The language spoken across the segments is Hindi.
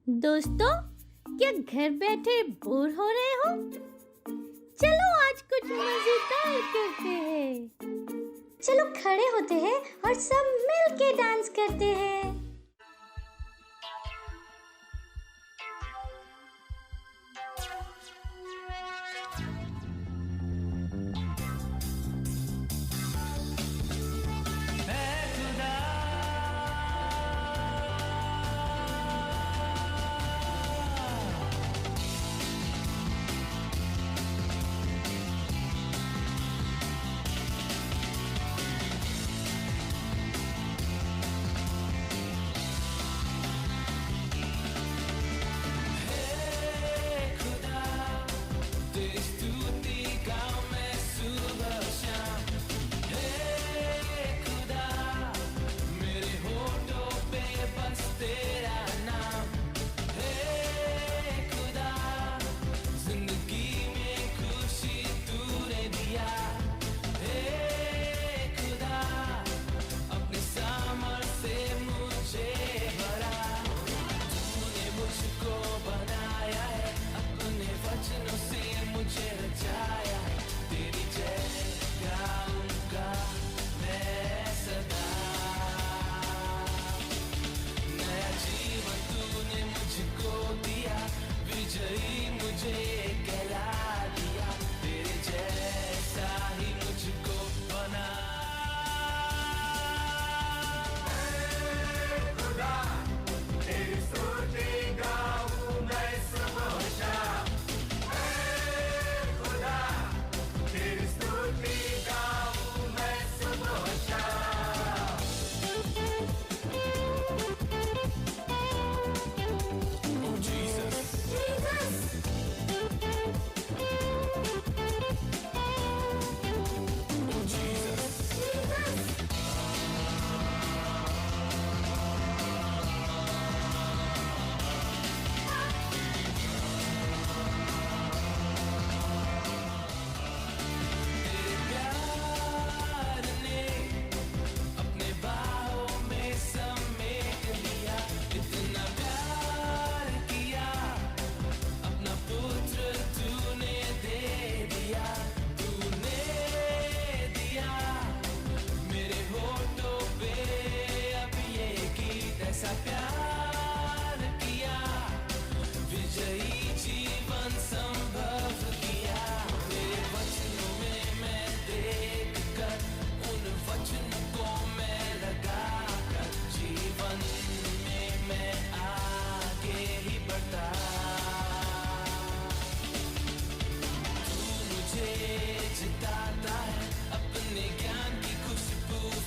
दोस्तों, क्या घर बैठे बोर हो रहे हो? चलो आज कुछ मजेदार करते हैं। चलो खड़े होते हैं और सब मिल के डांस करते हैं।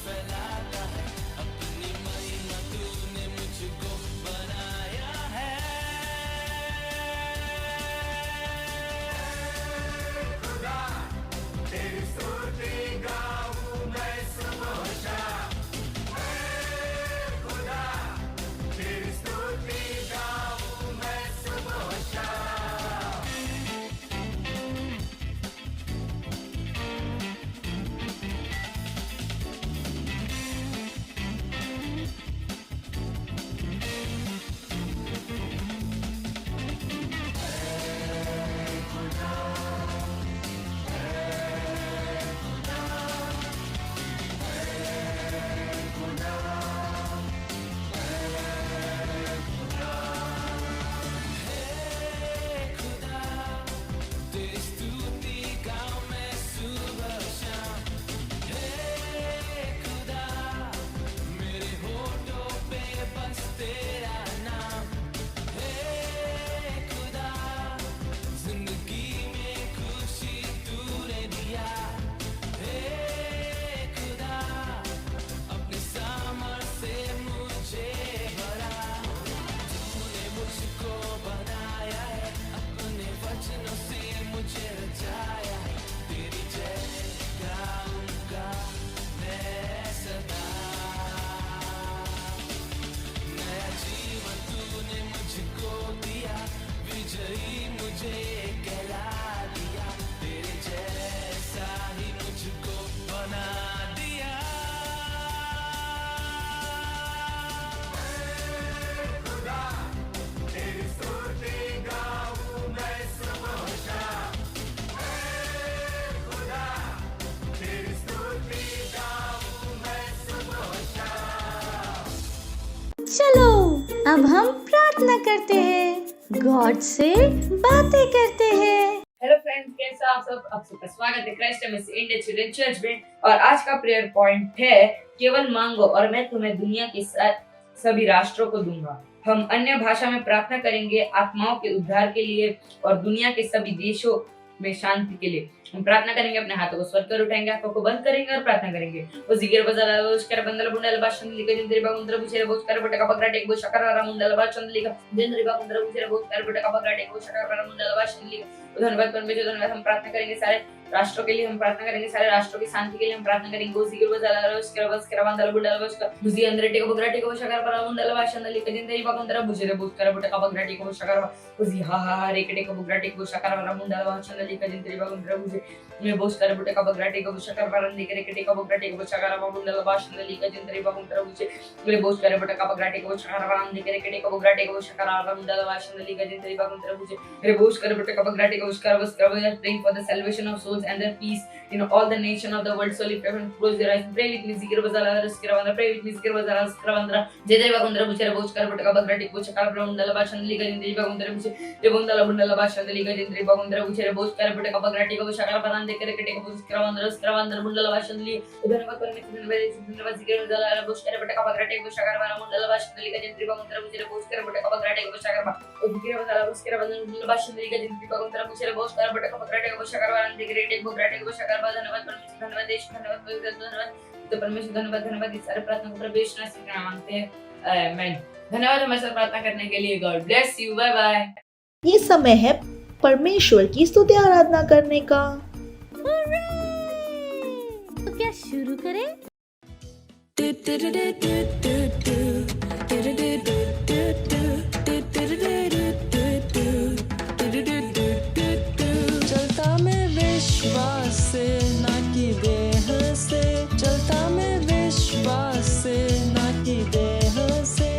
फैलाता है अपनी महिमा तूने मुझको अब हम प्रार्थना करते हैं, गॉड से बातें करते हैं। हेलो फ्रेंड्स, कैसा आप सब? आप सबका स्वागत है Christ MSc Indian children church में। और आज का प्रेयर पॉइंट है, केवल मांगो और मैं तुम्हें दुनिया के सभी राष्ट्रों को दूंगा। हम अन्य भाषा में प्रार्थना करेंगे आत्माओं के उद्धार के लिए और दुनिया के सभी देशों में शांति के लिए। हम प्रार्थना करेंगे, अपने हाथों को स्वर कर उठाएंगे, आंखों को बंद करेंगे और प्रार्थना करेंगे। वो जिगर बजाला उसकर बंदल बुंडल भाषण लिखा जिंदरी बागुंद्र बुचेरे बोचकर बटका बगराटे को शकरवारा मुंडल भाषण लिखा जिंदरी बागुंद्र बुचेरे बोचकर बटका बगराटे को शकरवारा मुंडल भाषण लिखा। धन्यवाद परमेश्वर, धन्यवाद। हम प्रार्थना करेंगे सारे राष्ट्रों के लिए, हम प्रार्थना करेंगे सारे राष्ट्रों की शांति के लिए। हम प्रार्थना करेंगे वो जिगर बजाला उसकर बसकर बंदल बुंडल भाषकर बुझी अंदरटे को बगराटे को शकरवारा मुंडल भाषण लिखा जिंदरी बागुंद्र बुचेरे बोचकर बटका बगराटे को शकरवारा बुझी हा रेकटे को बगराटे को शकरवारा मुंडल भाषण लिखा जिंदरी बागुंद्र बुझे मैं बोस कर बुटे का बगराटे को शकर परंदी करे केटे का बगराटे को शकर मुंडल भाषण लिखा जिंदरी बागुं तरह बुचे मैं बोस करे बुटे का बगराटे को शकर परंदी करे केटे का बगराटे को शकर मुंडल भाषण लिखा जिंदरी बागुं तरह बुचे मैं बोस करे बुटे का बगराटे को शकर बस कर we are praying for the salvation of souls and their peace in all the nation of the world. So lift up and close your eyes, pray with me zikr bazala raskravandra, pray with me zikr bazala raskravandra जिंदरी बागुं तरह बुचे बोस कर बुटे का बगराटे को शकर मुंडल भाषण लिखा जिंदरी बागुं तरह बुचे ये मुंडल भाषण लिखा जिंदरी बागुं तरह बुचे बोस कर बुटे का बगराटे को शकर परंदी करे केटे को स्क्रवंदर मुंडल भाषण ली धन्यवाद परमेश्वर, धन्यवाद जिगर जला बोस करे बटे का बगराटे को शकर वाला मुंडल भाषण लिखा जिंदरी बागुं तरह बुचे बोस करे बटे का बगराटे को शकर जिगर जला बोस करे मुंडल भाषण लिखा जिंदरी बागुं तरह बुचे बोस करे बटे का बगराटे को शकर वाला दिगरेटे को बगराटे को शकर धन्यवाद परमेश्वर, धन्यवाद देश, धन्यवाद तो परमेश्वर, धन्यवाद धन्यवाद। इस सारे प्रार्थना को प्रभु यीशु मसीह के नाम मांगते हैं, आमीन। धन्यवाद हमारे साथ प्रार्थना करने के लिए। God bless you, bye bye. ये समय है परमेश्वर की स्तुति आराधना करने का। तो क्या शुरू करें? चलता मैं विश्वास से ना कि देह से, चलता मैं विश्वास से ना कि देह से।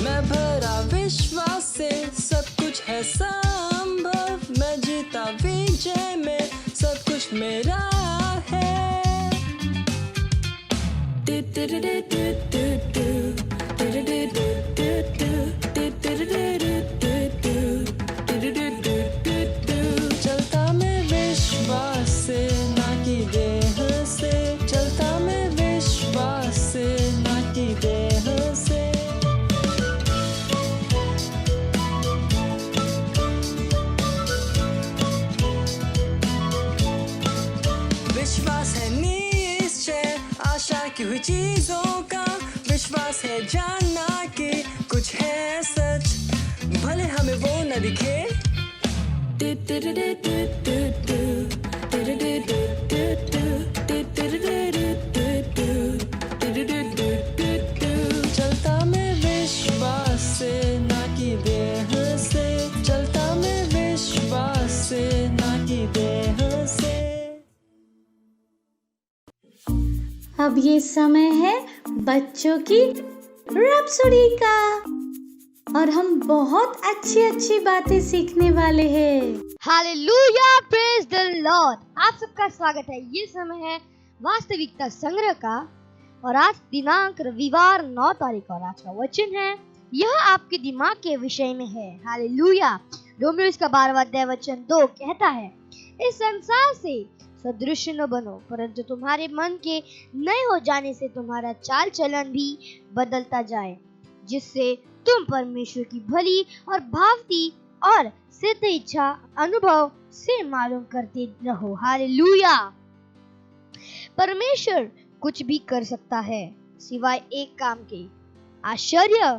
मैं भरा विश्वास से, सब कुछ है संभव। मैं जीता विजय में, सब कुछ मेरा है। चलता मैं विश्वास से ना कि देह से, चलता मैं विश्वास से ना कि देह से। विश्वास है निश्चय आशा की हुई चीजों का, विश्वास है जानना कि कुछ है सच, भले हमें वो न दिखे। चलता मैं विश्वास से ना कि देह से, चलता मैं विश्वास से ना कि देह से। अब ये समय है बच्चों की रैप्सोडी का और हम बहुत अच्छी बातें सीखने वाले हैं। Hallelujah, praise the Lord. आप सबका स्वागत है। ये समय है वास्तविकता संग्रह का और आज दिनांक रविवार 9 तारीख और आज का वचन है, यह आपके दिमाग के विषय में है। हालेलुया। रोमियो इसका 12वां अध्याय वचन 2 कहता है, इस संसार से सदृश न बनो, परंतु तुम्हारे मन के नए हो जाने से तुम्हारा चाल चलन भी बदलता जाए, जिससे तुम परमेश्वर की भली और भावती और सिद्ध इच्छा अनुभव से मालूम करते रहो। हालेलुया। परमेश्वर कुछ भी कर सकता है सिवाय एक काम के, आश्चर्य।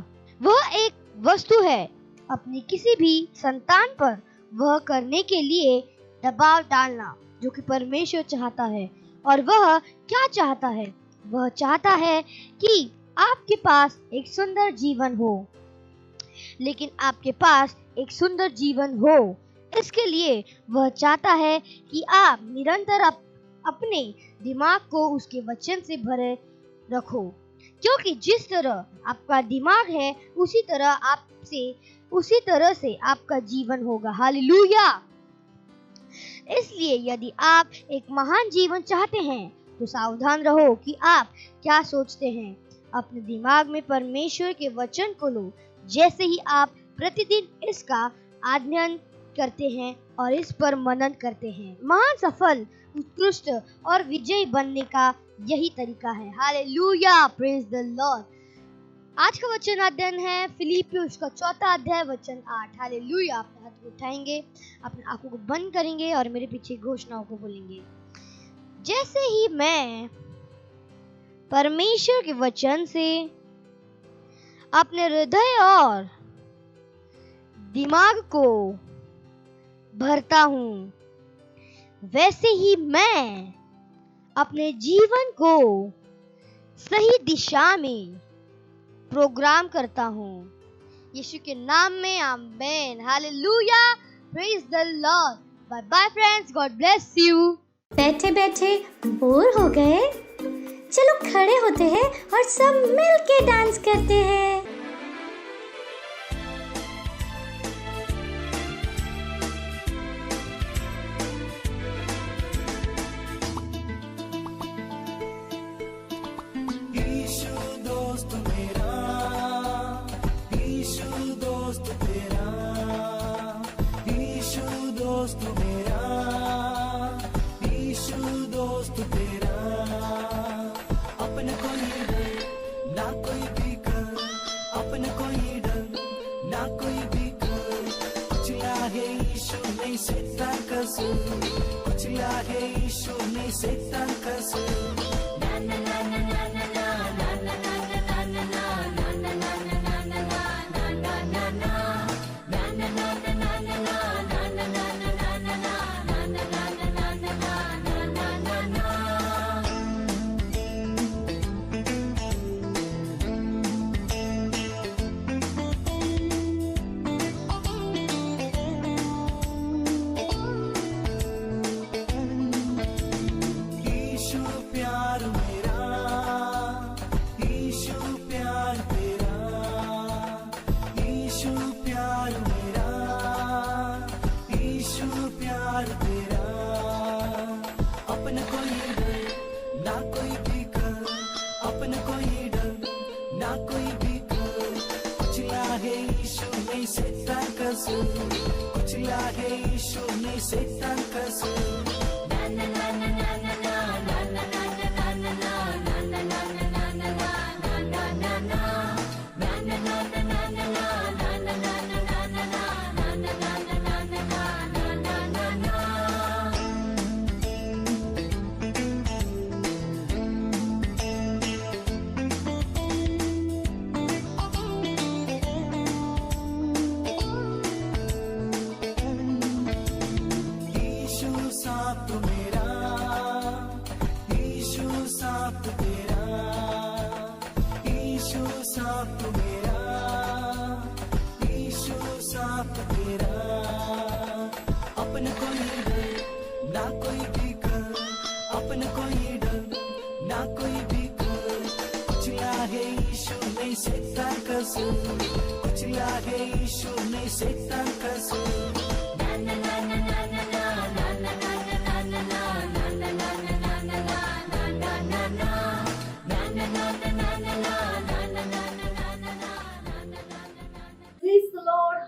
वह एक वस्तु है अपनी किसी भी संतान पर वह करने के लिए दबाव डालना जो कि परमेश्वर चाहता है। और वह क्या चाहता है? वह चाहता है कि आपके पास एक सुंदर जीवन हो, लेकिन आपके पास एक सुंदर जीवन हो, इसके लिए वह चाहता है कि आप निरंतर अपने दिमाग को उसके वचन से भरे रखो, क्योंकि जिस तरह आपका दिमाग है उसी तरह से आपका जीवन होगा। हालेलुया। इसलिए यदि आप एक महान जीवन चाहते हैं तो सावधान रहो कि आप क्या सोचते हैं। अपने दिमाग में परमेश्वर के वचन को लो। जैसे ही आप प्रतिदिन इसका अध्ययन करते हैं और इस पर मनन करते हैं, महान, सफल, उत्कृष्ट और विजयी बनने का यही तरीका है। Hallelujah, praise the Lord. आज का वचन अध्ययन है फिलिपियों उसका 4 अध्याय वचन 8। हालेलुया। अपने हाथ को उठाएंगे, अपने आंखों को बंद करेंगे और मेरे पीछे घोषणाओं को बोलेंगे। जैसे ही मैं परमेश्वर के वचन से अपने हृदय और दिमाग को भरता हूँ, वैसे ही मैं अपने जीवन को सही दिशा में प्रोग्राम करता हूँ। यीशु के नाम में amen. Hallelujah, praise the Lord. Bye bye friends, God bless you. बैठे बैठे बोर हो गए? चलो खड़े होते हैं और सब मिल के डांस करते हैं।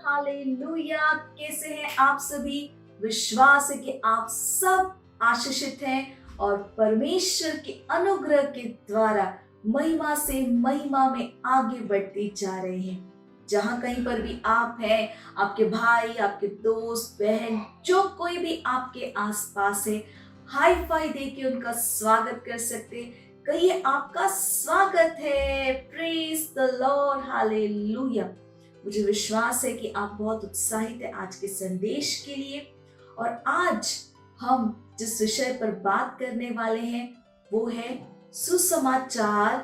हालेलुया। कैसे हैं आप सभी? विश्वास है कि आप सब आशीषित हैं और परमेश्वर के अनुग्रह के द्वारा महिमा से महिमा में आगे बढ़ते जा रहे हैं। जहां कहीं पर भी आप हैं, आपके भाई, आपके दोस्त, बहन, जो कोई भी आपके आसपास है, हाई फाई देके उनका स्वागत कर सकते। कहिए आपका स्वागत है। Praise the Lord, hallelujah. मुझे विश्वास है कि आप बहुत उत्साहित हैं आज के संदेश के लिए। और आज हम जिस विषय पर बात करने वाले हैं वो है सुसमाचार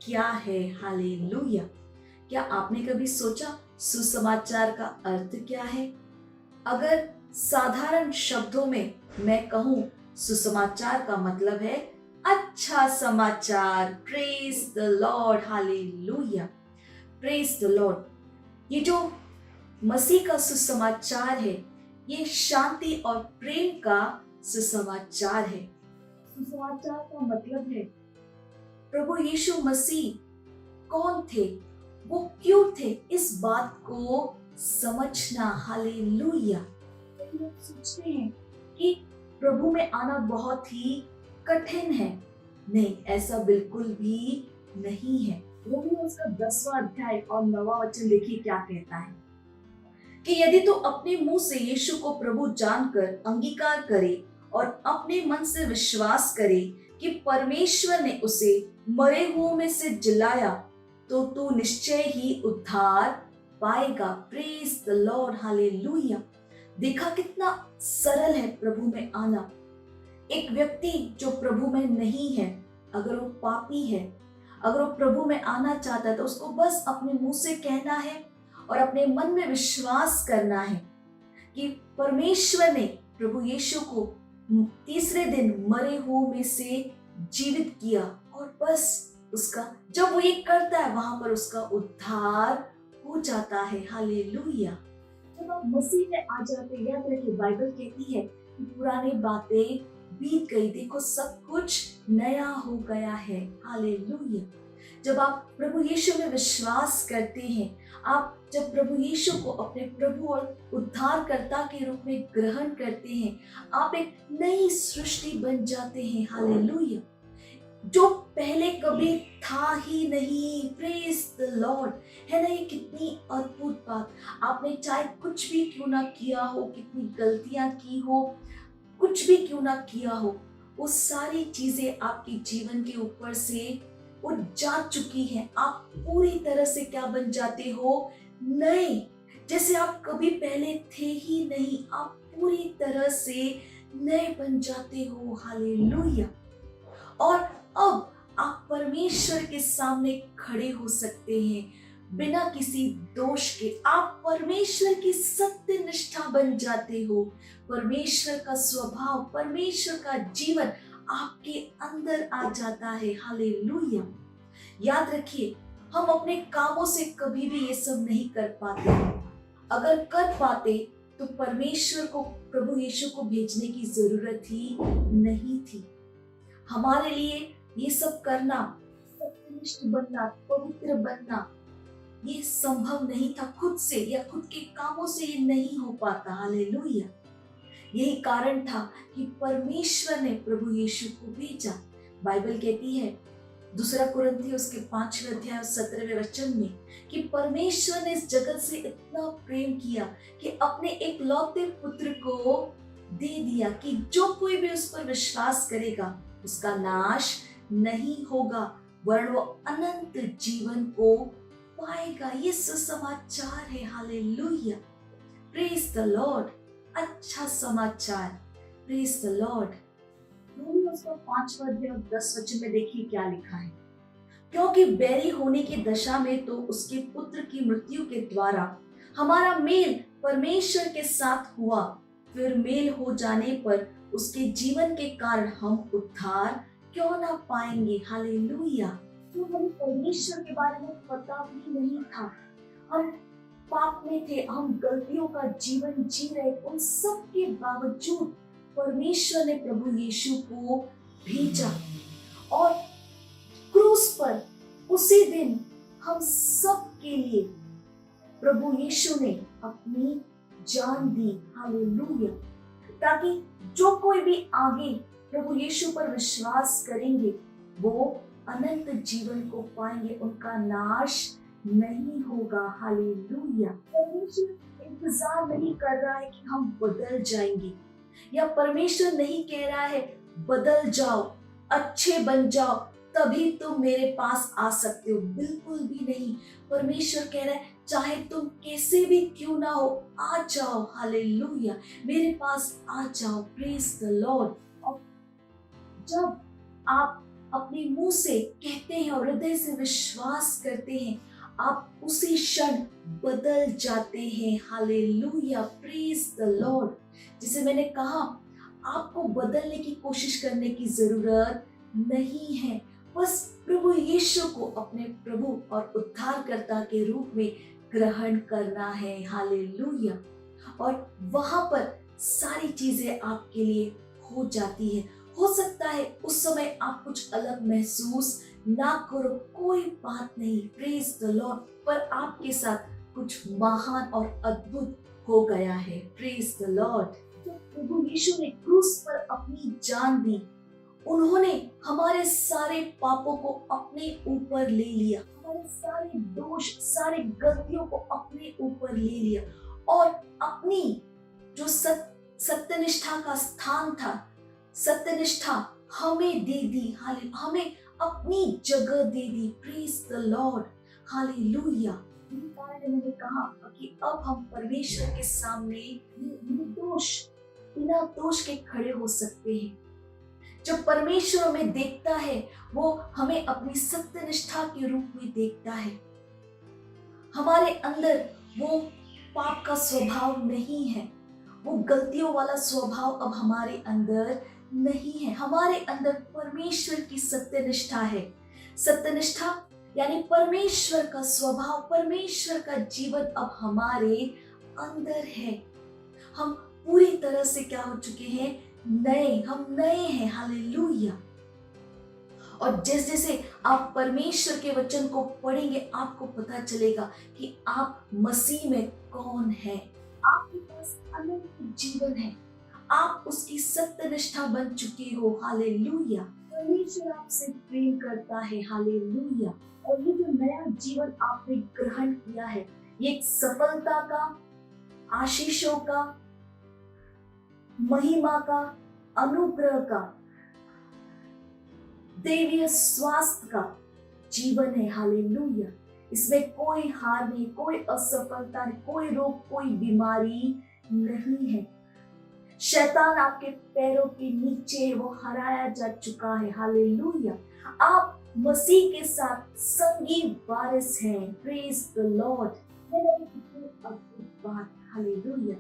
क्या है। हालेलुया। क्या आपने कभी सोचा सुसमाचार का अर्थ क्या है? अगर साधारण शब्दों में मैं कहूं, सुसमाचार का मतलब है अच्छा समाचार। Praise the Lord, hallelujah, praise the Lord. ये जो मसीह का सुसमाचार है, ये शांति और प्रेम का सुसमाचार है। सुसमाचार का मतलब है प्रभु यीशु मसीह कौन थे, वो क्यों थे, इस बात को समझना। हालेलुया। लोग सोचते हैं कि प्रभु में आना बहुत ही कठिन है। नहीं, ऐसा बिल्कुल भी नहीं है। रोमी उसका 10वां अध्याय और 9वां वचन देखिए क्या कहता है कि यदि तू अपने मुंह से यीशु को प्रभु जानकर अंगीकार करे और अपने मन से विश्वास करे कि परमेश्वर ने उसे मरे हुओं में से जिलाया, तो तू निश्चय ही उद्धार पाएगा। Praise the Lord. हालेलुया। देखा कितना सरल है प्रभु में आना। एक व्यक्ति जो प्रभु में नहीं है, अगर वो पापी है, अगर वो प्रभु में आना चाहता है, तो उसको बस अपने मुंह से कहना है और अपने मन में विश्वास करना है कि परमेश्वर ने प्रभु यीशु को तीसरे दिन मरे हुओं में से जीवित किया, और बस उसका जब वो ये करता है वहां पर उसका उद्धार हो जाता है। हालेलुया। जब आप मसीह में आ जाते हैं, याद रखिए बाइबल कहती है कि पुरानी बातें बीत गई, देखो सब कुछ नया हो गया है। हालेलुया। जब आप प्रभु यीशु में विश्वास करते हैं, आप जब प्रभु यीशु को अपने प्रभु और उद्धारकर्ता के रूप में ग्रहण करते हैं, आप एक नई सृष्टि बन जाते हैं। हालेलुया। जो पहले कभी था ही नहीं। Praise the Lord. है ना, ये कितनी अद्भुत बात। आपने चाहे कुछ भी क्यों ना किया हो, कितनी गलतियां की हो, कुछ भी क्यों ना किया हो, वो सारी चीजें आपके जीवन के ऊपर से वो जा चुकी हैं। आप पूरी तरह से क्या बन जाते हो, नए, जैसे आप कभी पहले थे ही नहीं। आप पूरी तरह से नए बन जाते हो। हालेलुया। और अब आप परमेश्वर के सामने खड़े हो सकते हैं बिना किसी दोष के। आप परमेश्वर की सत्य निष्ठा बन जाते हो। परमेश्वर का स्वभाव, परमेश्वर का जीवन आपके अंदर आ जाता है। हालेलुया। याद रखिए, हम अपने कामों से कभी भी ये सब नहीं कर पाते। अगर कर पाते तो परमेश्वर को, प्रभु यीशु को भेजने की जरूरत ही नहीं थी। हमारे लिए ये सब करना, सत्यनिष्ठ बनना, पवित्र बनना, ये संभव नहीं था खुद से या खुद के कामों से ये नहीं हो पाता। हालेलुया। यही कारण था कि परमेश्वर ने प्रभु यीशु को भेजा। बाइबल कहती है 2 कुरिन्थियों उसके 5वें अध्याय और 17वें वचन में कि परमेश्वर ने इस जगत से इतना प्रेम किया कि अपने एकलौते पुत्र को दे दिया कि जो कोई भी उस पर विश्वास करेगा उसका नाश नहीं होगा, वरन वो अनंत जीवन को पाएगा। ये सुसमाचार है। हालेलुया। Praise the Lord. अच्छा समाचार। Praise the Lord. रोमी उसका 5वां अध्याय और 10 वचन में देखिए क्या लिखा है। क्योंकि बैरी होने की दशा में तो उसके पुत्र की मृत्यु के द्वारा हमारा मेल परमेश्वर के साथ हुआ, फिर मेल हो जाने पर उसके जीवन के कारण हम उद्धार क्यों ना पाएंगे। हालेलुया। तो हमें परमेश्वर के बारे में पता भी नहीं था, हम पाप में थे, हम गलतियों का जीवन जी रहे, उन सब के बावजूद परमेश्वर ने प्रभु यीशु को भेजा और क्रूस पर उसी दिन हम सब के लिए प्रभु यीशु ने अपनी जान दी। हालेलुया। ताकि जो कोई भी आगे प्रभु यीशु पर विश्वास करेंगे वो अनंत जीवन को पाएंगे, उनका नाश नहीं होगा। हालेलुया। परमेश्वर इंतजार नहीं कर रहा है कि हम बदल जाएंगे, या परमेश्वर नहीं कह रहा है बदल जाओ, अच्छे बन जाओ, तभी तुम मेरे पास आ सकते हो। बिल्कुल भी नहीं। परमेश्वर कह रहा है चाहे तुम कैसे भी क्यों ना हो, आ जाओ। हालेलुया। मेरे पास आ जाओ। Praise the Lord. और जब आप अपने मुंह से कहते हैं और हृदय से विश्वास करते हैं, आप उसी क्षण बदल जाते हैं। हालेलुया। Praise the Lord. जिसे मैंने कहा, आपको बदलने की कोशिश करने की जरूरत नहीं है। बस प्रभु यीशु को अपने प्रभु और उद्धारकर्ता के रूप में ग्रहण करना है। हालेलुया। और वहां पर सारी चीजें आपके लिए हो जाती है। हो सकता है उस समय आप कुछ अलग महसूस ना करो, कोई बात नहीं, प्रेज द लॉर्ड, पर आपके साथ कुछ महान और अद्भुत हो गया है। Praise the Lord. तो प्रभु यीशु ने क्रूस पर अपनी जान दी, उन्होंने हमारे सारे पापों को अपने ऊपर ले लिया, हमारे सारे दोष, सारे गलतियों को अपने ऊपर ले लिया और अपनी जो सत्यनिष्ठा का स्थान था, सत्यनिष्ठा हमें दे दी, हमें अपनी जगह दे दी। Praise the Lord, hallelujah. यही कारण मैंने कहा कि अब हम परमेश्वर के सामने निर्दोष, बिना दोष के खड़े हो सकते हैं। जब परमेश्वर हमें देखता है, वो हमें अपनी सत्यनिष्ठा के रूप में देखता है। हमारे अंदर वो पाप का स्वभाव नहीं है, वो गलतियों वाला स्वभाव अब हमारे अंदर नहीं है। हमारे अंदर परमेश्वर की सत्यनिष्ठा है। सत्यनिष्ठा यानी परमेश्वर का स्वभाव, परमेश्वर का जीवन अब हमारे अंदर है। हम पूरी तरह से क्या हो चुके हैं? नए, हम नए हैं। हालेलुया। और जैसे जैसे आप परमेश्वर के वचन को पढ़ेंगे, आपको पता चलेगा कि आप मसीह में कौन है। आपके पास अनंत जीवन है, आप उसकी सत्यनिष्ठा बन चुके हो। हालेलुया। परमेश्वर आपसे प्रेम करता है। हालेलुया। और ये जो नया जीवन आपने ग्रहण किया है, ये एक सफलता का, आशीषों का, महिमा का, अनुग्रह का, दैवीय स्वास्थ्य का जीवन है। हालेलुया। इसमें कोई हार नहीं, कोई असफलता नहीं, कोई रोग, कोई बीमारी नहीं है। शैतान आपके पैरों के नीचे है, वो हराया जा चुका है। हालेलुया। आप मसीह के साथ संगी वारिस हैं। Praise the Lord. कितनी अद्भुत बात। हालेलुया।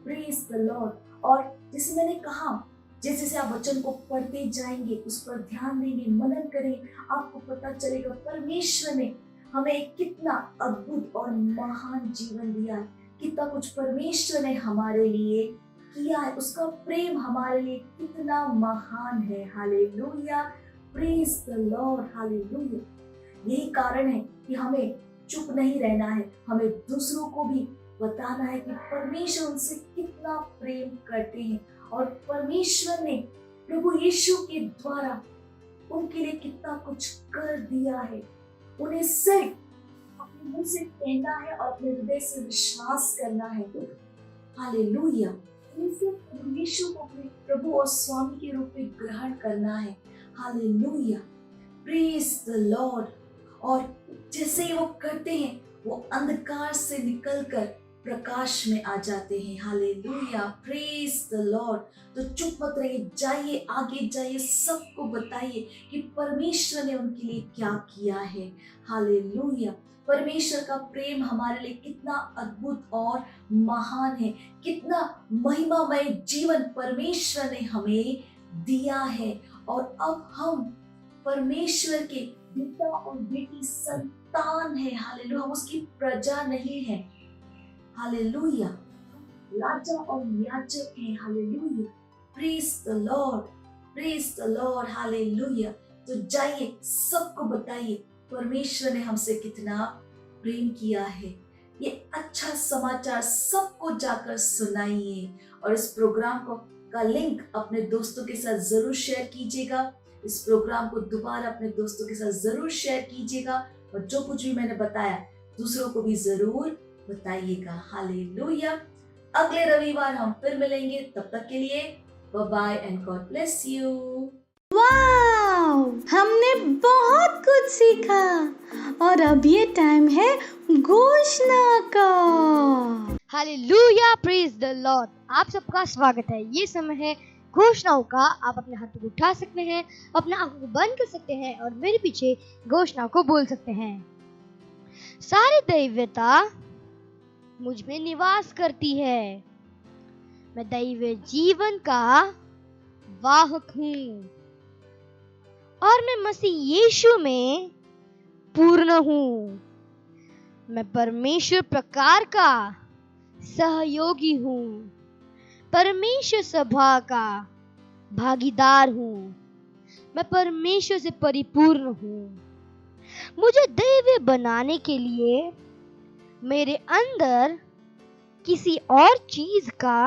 Praise the Lord. और जैसे मैंने कहा, जैसे जैसे आप वचन को पढ़ते जाएंगे, उस पर ध्यान देंगे, मनन करें, आपको पता चलेगा परमेश्वर ने हमें कितना अद्भुत और महान जीवन दिया है, कितना कुछ परमेश्वर ने हमारे लिए किया है, उसका प्रेम हमारे लिए कितना महान है। Hallelujah. Praise the Lord. Hallelujah. यही कारण है कि हमें चुप नहीं रहना है, हमें दूसरों को भी बताना है कि परमेश्वर उनसे कितना प्रेम करते हैं और परमेश्वर ने प्रभु यीशु के द्वारा उनके लिए कितना कुछ कर दिया है। उन्हें सिर्फ अपने मुंह से कहना है और अपने हृदय से विश्वास करना है। हालेलुया। उन्हें सिर्फ प्रभु यीशु को अपने प्रभु और स्वामी के रूप में ग्रहण करना है। हालेलुया। Praise the Lord. और जैसे ही वो करते हैं, वो अंधकार से निकलकर प्रकाश में आ जाते हैं। हालेलुया। Praise the Lord. तो चुप मत रहिए, जाइए, आगे जाइए, सबको बताइए कि परमेश्वर ने उनके लिए क्या किया है। हालेलुया। परमेश्वर का प्रेम हमारे लिए कितना अद्भुत और महान है, कितना महिमामय जीवन परमेश्वर ने हमें दिया है। और अब हम परमेश्वर के बेटा और बेटी संतान है। हालेलुया। हम उसकी प्रजा नहीं है। हालेलुया। राजा और याजक है। Hallelujah. Praise the Lord. Praise the Lord. Hallelujah. तो जाइए, सबको बताइए परमेश्वर ने हमसे कितना प्रेम किया है। ये अच्छा समाचार सबको जाकर सुनाइए और इस प्रोग्राम का लिंक अपने दोस्तों के साथ जरूर शेयर कीजिएगा। इस प्रोग्राम को दोबारा अपने दोस्तों के साथ जरूर शेयर कीजिएगा और जो कुछ भी मैंने बताया दूसरों को भी जरूर बताइएगा। हालेलुया। अगले रविवार हम फिर मिलेंगे, तब तक के लिए bye bye and God bless you. Wow, हमने बहुत कुछ सीखा और अब ये टाइम है घोषणा का। हालेलुया। Praise the Lord. आप सबका स्वागत है। ये समय है घोषणाओं का। आप अपने हाथों को उठा सकते हैं, अपने आंखों को बंद कर सकते हैं और मेरे पीछे घोषणा को बोल सकते हैं। सारी दैवता मुझ में निवास करती है। मैं दैवीय जीवन का वाहक हूँ और मैं मसीह यीशु में पूर्ण हूँ। मैं परमेश्वर प्रकार का सहयोगी हूँ, परमेश्वर सभा का भागीदार हूँ, मैं परमेश्वर से परिपूर्ण हूँ। मुझे दैवीय बनाने के लिए मेरे अंदर किसी और चीज का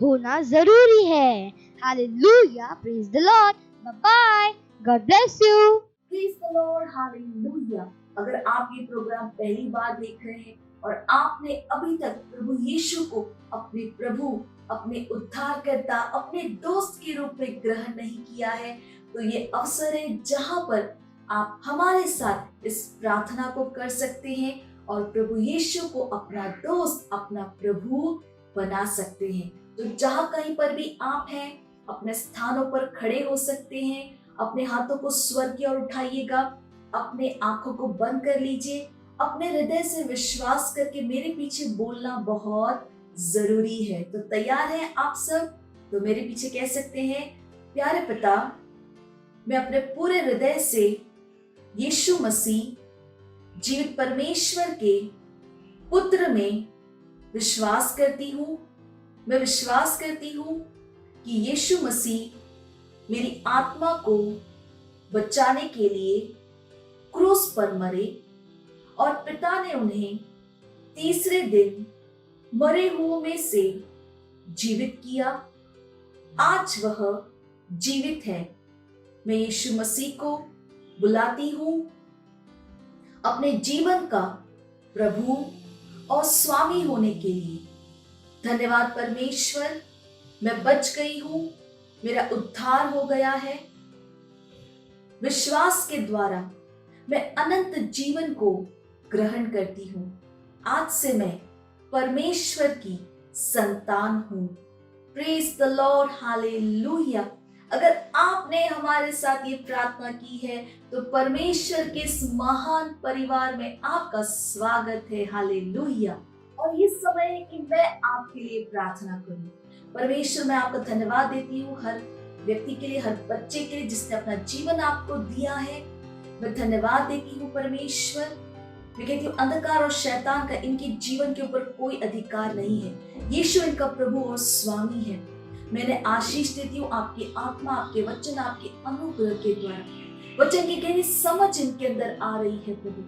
होना जरूरी है। Hallelujah, praise the Lord, bye bye, God bless you. Praise the Lord, hallelujah. अगर आप ये प्रोग्राम पहली बार देख रहे हैं और आपने अभी तक प्रभु यीशु को अपने प्रभु, अपने उद्धारकर्ता, अपने दोस्त के रूप में ग्रहण नहीं किया है, तो ये अवसर है जहां पर आप हमारे साथ इस प्रार्थना को कर सकते हैं और प्रभु यीशु को अपना दोस्त, अपना प्रभु बना सकते हैं। तो जहां कहीं पर भी आप हैं, अपने स्थानों पर खड़े हो सकते हैं, अपने हाथों को स्वर्ग की ओर उठाइएगा, अपने आंखों को बंद कर लीजिए, अपने हृदय से विश्वास करके मेरे पीछे बोलना बहुत जरूरी है। तो तैयार हैं आप सब? तो मेरे पीछे कह सकते हैं, प्यारे पिता, मैं अपने पूरे हृदय से यीशु मसीह जीवित परमेश्वर के पुत्र में विश्वास करती हूँ। मैं विश्वास करती हूँ कि यीशु मसीह मेरी आत्मा को बचाने के लिए क्रूस पर मरे और पिता ने उन्हें तीसरे दिन मरे हुओं में से जीवित किया। आज वह जीवित है। मैं यीशु मसीह को बुलाती हूँ अपने जीवन का प्रभु और स्वामी होने के लिए। धन्यवाद परमेश्वर, मैं बच गई हूँ, मेरा उद्धार हो गया है। विश्वास के द्वारा मैं अनंत जीवन को ग्रहण करती हूँ। आज से मैं परमेश्वर की संतान हूँ। Praise the Lord, hallelujah. अगर आपने हमारे साथ ये प्रार्थना की है तो परमेश्वर के इस महान परिवार में आपका स्वागत है। हालेलुया। और ये समय है कि मैं आपके लिए प्रार्थना करूं। परमेश्वर, मैं आपका धन्यवाद देती हूँ हर व्यक्ति के लिए, हर बच्चे के लिए जिसने अपना जीवन आपको दिया है। मैं धन्यवाद देती हूँ परमेश्वर। मैं कहती हूँ अंधकार और शैतान का इनके जीवन के ऊपर कोई अधिकार नहीं है। यीशु इनका प्रभु और स्वामी है। मैंने आशीष देती हूँ आपकी आत्मा, आपके वचन, आपके अनुग्रह के द्वारा। वचन की गहरी समझ इनके अंदर आ रही है प्रभु,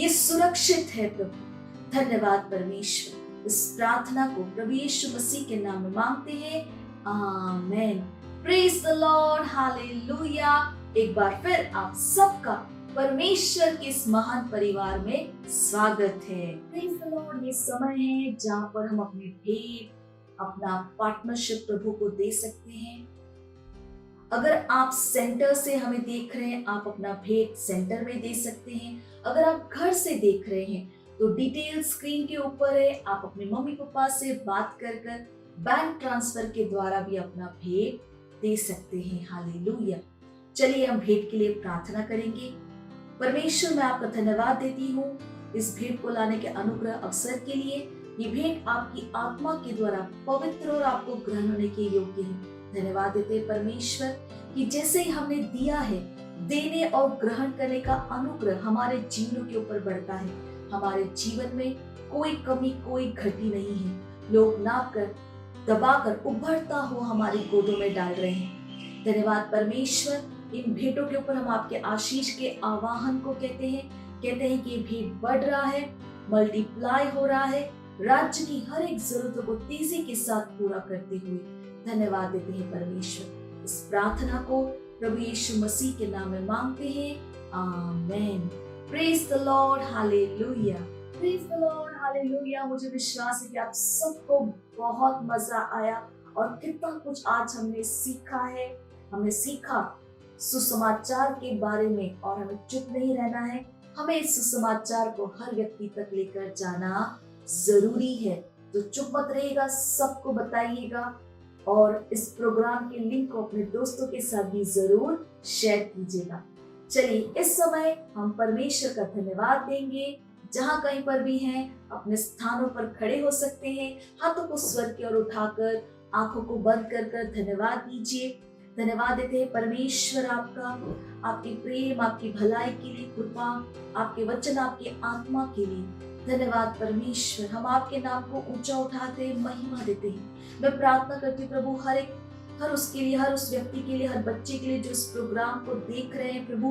ये सुरक्षित है प्रभु। धन्यवाद परमेश्वर। इस प्रार्थना को प्रभु यीशु मसीह के नाम में मांगते हैं, आमीन। Praise the Lord, hallelujah. एक बार फिर आप सबका परमेश्वर के इस महान परिवार में स्वागत है। Praise the Lord. ये समय है जहाँ पर हम अपनी भेंट, अपना पार्टनरशिप प्रभु को दे सकते हैं। अगर आप सेंटर से हमें देख रहे हैं, आप अपना भेंट सेंटर में दे सकते हैं। अगर आप घर से देख रहे हैं तो डिटेल स्क्रीन के ऊपर है। आप अपने मम्मी पापा से बात कर बैंक ट्रांसफर के द्वारा भी अपना भेंट दे सकते हैं। हालेलुया। चलिए हम भेंट के लिए प्रार्थना करेंगे। परमेश्वर, मैं आपका धन्यवाद देती हूँ इस भेंट को लाने के अनुग्रह अवसर के लिए। ये भेंट आपकी आत्मा के द्वारा पवित्र और आपको ग्रहण होने के योग्य है। धन्यवाद देते हैं परमेश्वर कि जैसे ही हमने दिया है, देने और ग्रहण करने का अनुग्रह हमारे जीवनों के ऊपर बढ़ता है। हमारे जीवन में कोई कमी, कोई घटी नहीं है। लोग नाप कर, दबाकर उभरता हो हमारी गोदों में डाल रहे हैं। धन्यवाद परमेश्वर। इन भेंटों के ऊपर हम आपके आशीष के आवाहन को कहते हैं कि ये भेंट बढ़ रहा है, मल्टीप्लाई हो रहा है, राज्य की हर एक जरूरतों को तेजी के साथ पूरा करते हुए। धन्यवाद देते हैं परमेश्वर। इस प्रार्थना को प्रभु यीशु मसीह के नाम में मांगते हैं, आमीन। Praise the Lord, hallelujah. Praise the Lord, hallelujah. मुझे विश्वास है कि आप सबको बहुत मजा आया और कितना कुछ आज हमने सीखा है। हमने सीखा सुसमाचार के बारे में और हमें चुप नहीं रहना है। हमें इस सुसमाचार को हर व्यक्ति तक लेकर जाना जरूरी है। तो चुप मत रहिएगा, सबको बताइएगा और इस प्रोग्राम के लिंक को अपने दोस्तों के साथ भी जरूर शेयर कीजिएगा। चलिए इस समय हम परमेश्वर का धन्यवाद देंगे। जहाँ कहीं पर भी हैं, अपने स्थानों पर खड़े हो सकते हैं। हाथों को स्वर्ग की ओर उठाकर, आंखों को बंद कर धन्यवाद दीजिए। धन्यवाद देते हैं परमेश्वर आपका, आपके प्रेम, आपकी भलाई के लिए, कृपा, आपके वचन, आपकी आत्मा के लिए। धन्यवाद परमेश्वर, हम आपके नाम को ऊंचा उठाते हैं, महिमा देते हैं। मैं प्रार्थना करती हूँ प्रभु, हर उसके लिए, हर उस व्यक्ति के लिए, हर बच्चे के लिए जो इस प्रोग्राम को देख रहे हैं प्रभु।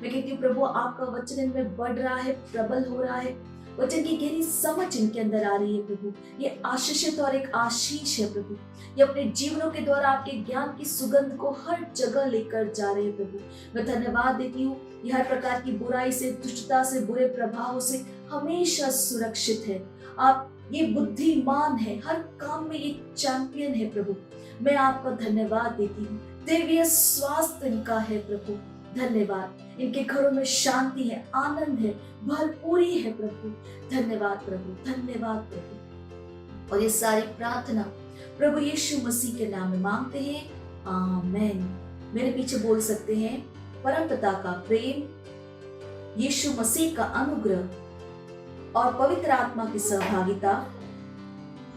मैं कहती हूँ प्रभु, आपका वचन इनमें बढ़ रहा है, प्रबल हो रहा है, वचन की गहरी समझ इनके अंदर आ रही है प्रभु। ये आशीषित और एक आशीष है प्रभु। ये अपने जीवनों के द्वारा आपके ज्ञान की सुगंध को हर जगह लेकर जा रहे हैं प्रभु। मैं धन्यवाद देती हूँ, ये हर प्रकार की बुराई से, दुष्टता से, बुरे प्रभावों से हमेशा सुरक्षित है। आप ये बुद्धिमान है, हर काम में ये चैंपियन है प्रभु। मैं आपका धन्यवाद देती हूँ। दैवीय स्वास्थ्य इनका है प्रभु, धन्यवाद। इनके घरों में शांति है, आनंद है, भरपूरी है प्रभु। धन्यवाद प्रभु, धन्यवाद प्रभु। और ये सारी प्रार्थना प्रभु यीशु मसीह के नाम में मांगते हैं, आमीन। मेरे पीछे बोल सकते हैं, परम पिता का प्रेम, यीशु मसीह का अनुग्रह और पवित्र आत्मा की सहभागिता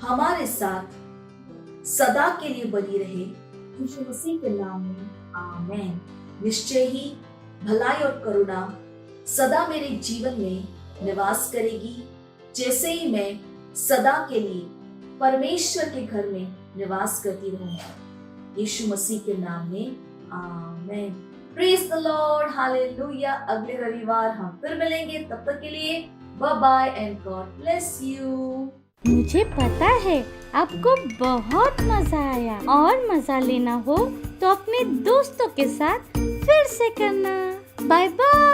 हमारे साथ सदा के लिए बनी रहे, यीशु मसीह के नाम में, आमीन। निश्चय ही भलाई और करुणा सदा मेरे जीवन में निवास करेगी, जैसे ही मैं सदा के लिए परमेश्वर के घर में निवास करती रहूंगी, यीशु मसीह के नाम में, आमीन। Praise the Lord, hallelujah. अगले रविवार हम फिर मिलेंगे, तब तक के लिए bye bye and God bless you. मुझे पता है आपको बहुत मजा आया, और मजा लेना हो तो अपने दोस्तों के साथ फिर से करना। Bye bye.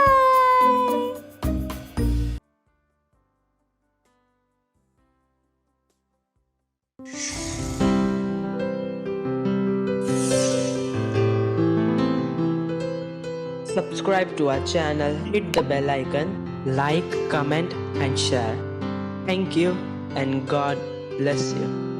Subscribe to our channel, hit the bell icon, like, comment and share. Thank you and God bless you.